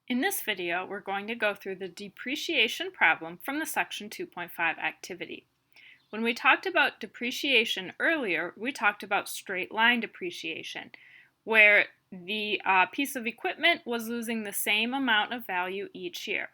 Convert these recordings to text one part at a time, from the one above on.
In this video, we're going to go through the depreciation problem from the Section 2.5 activity. When we talked about depreciation earlier, we talked about straight line depreciation, where the piece of equipment was losing the same amount of value each year.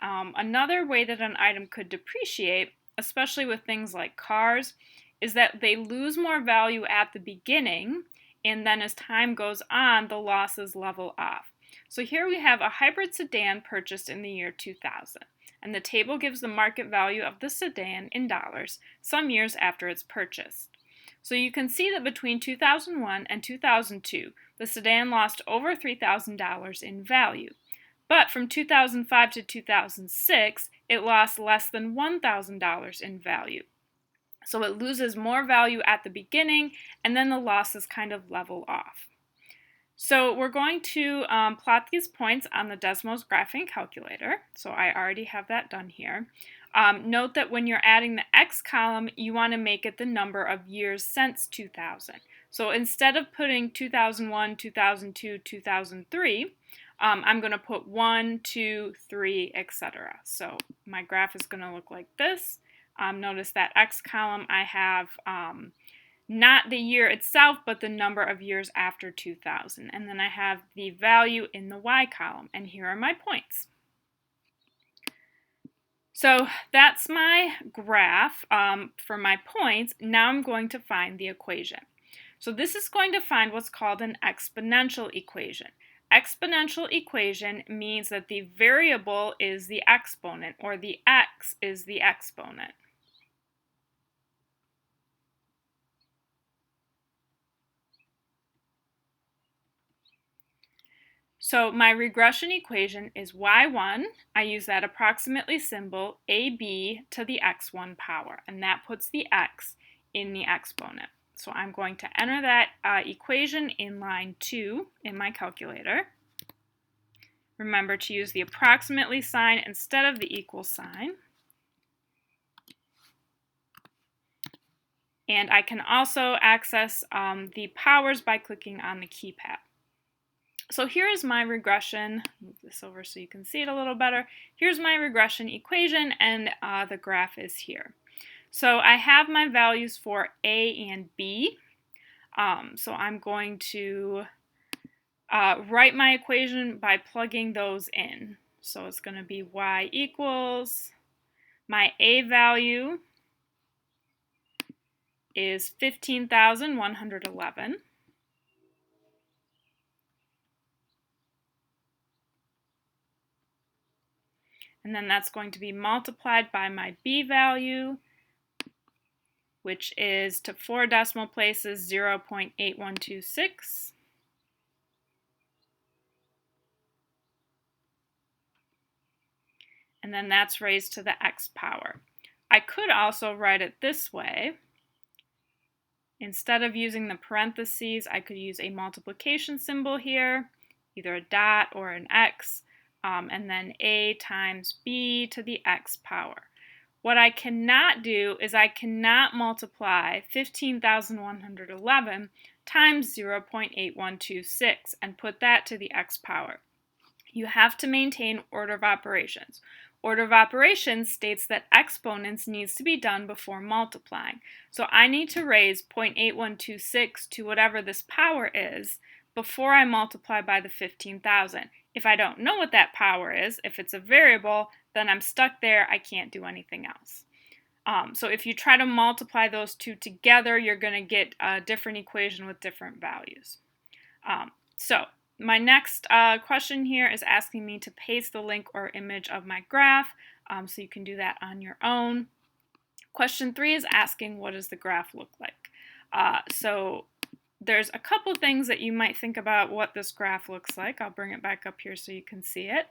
Another way that an item could depreciate, especially with things like cars, is that they lose more value at the beginning, and then as time goes on, the losses level off. So here we have a hybrid sedan purchased in the year 2000, and the table gives the market value of the sedan in dollars some years after it's purchased. So you can see that between 2001 and 2002, the sedan lost over $3,000 in value. But from 2005 to 2006, it lost less than $1,000 in value. So it loses more value at the beginning, and then the losses kind of level off. So we're going to plot these points on the Desmos graphing calculator. So I already have that done here. Note that when you're adding the X column, you want to make it the number of years since 2000. So instead of putting 2001, 2002, 2003, I'm going to put 1, 2, 3, etc. So my graph is going to look like this. Notice that X column I have not the year itself, but the number of years after 2000. And then I have the value in the Y column, and here are my points. So that's my graph for my points. Now I'm going to find the equation. So this is going to find what's called an exponential equation. Exponential equation means that the variable is the exponent, or the x is the exponent. So my regression equation is y1. I use that approximately symbol ab to the x1 power, and that puts the x in the exponent. So I'm going to enter that equation in line 2 in my calculator. Remember to use the approximately sign instead of the equal sign. And I can also access the powers by clicking on the keypad. So here is my regression. Move this over so you can see it a little better. Here's my regression equation, and the graph is here. So I have my values for A and B. So I'm going to write my equation by plugging those in. So it's going to be y equals, my A value is 15,111. And then that's going to be multiplied by my B value, which is to 4 decimal places 0.8126. And then that's raised to the x power. I could also write it this way. Instead of using the parentheses, I could use a multiplication symbol here, either a dot or an x, and then a times b to the x power. What I cannot do is I cannot multiply 15,111 times 0.8126 and put that to the x power. You have to maintain order of operations. Order of operations states that exponents needs to be done before multiplying. So I need to raise 0.8126 to whatever this power is before I multiply by the 15,000. If I don't know what that power is, if it's a variable, then I'm stuck there. I can't do anything else. So if you try to multiply those two together, you're going to get a different equation with different values. So my next question here is asking me to paste the link or image of my graph, so you can do that on your own. Question 3 is asking, what does the graph look like? So there's a couple things that you might think about what this graph looks like. I'll bring it back up here so you can see it.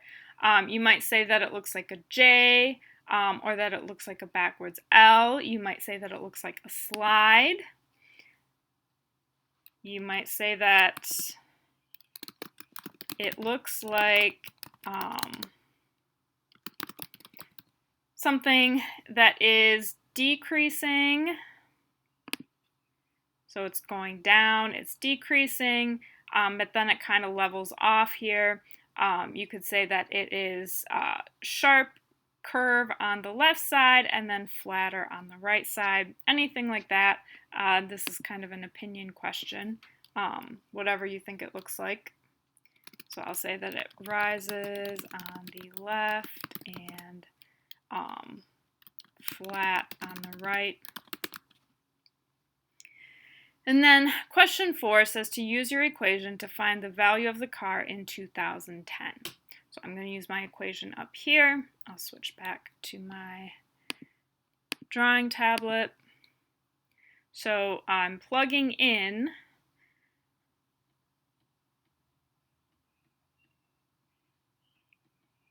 You might say that it looks like a J, or that it looks like a backwards L. You might say that it looks like a slide. You might say that it looks like something that is decreasing. So it's going down, it's decreasing, but then it kind of levels off here. You could say that it is sharp curve on the left side and then flatter on the right side, anything like that. This is kind of an opinion question, whatever you think it looks like. So I'll say that it rises on the left and flat on the right. And then question 4 says to use your equation to find the value of the car in 2010. So I'm going to use my equation up here. I'll switch back to my drawing tablet. So I'm plugging in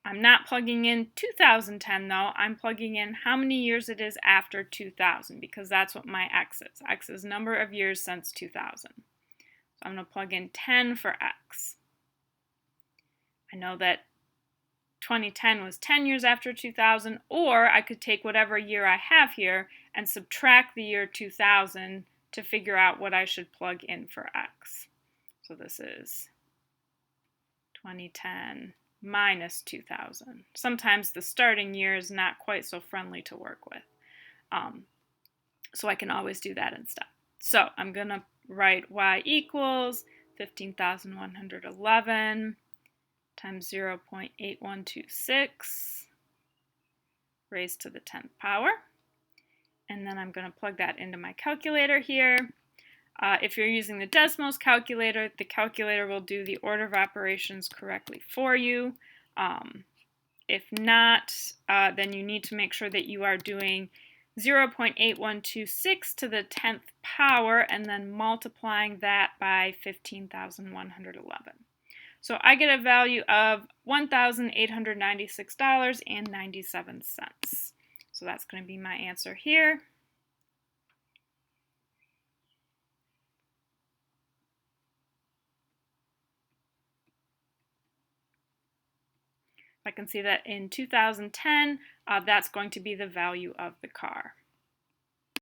I'm not plugging in 2010 though, I'm plugging in how many years it is after 2000 because that's what my x is. X is number of years since 2000. So I'm going to plug in 10 for x. I know that 2010 was 10 years after 2000, or I could take whatever year I have here and subtract the year 2000 to figure out what I should plug in for x. So this is 2010 minus 2000. Sometimes the starting year is not quite so friendly to work with. So I can always do that instead. So I'm going to write y equals 15,111 times 0.8126 raised to the 10th power. And then I'm going to plug that into my calculator here. If you're using the Desmos calculator, the calculator will do the order of operations correctly for you. If not, then you need to make sure that you are doing 0.8126 to the 10th power and then multiplying that by 15,111. So I get a value of $1,896.97. So that's going to be my answer here. I can see that in 2010, that's going to be the value of the car.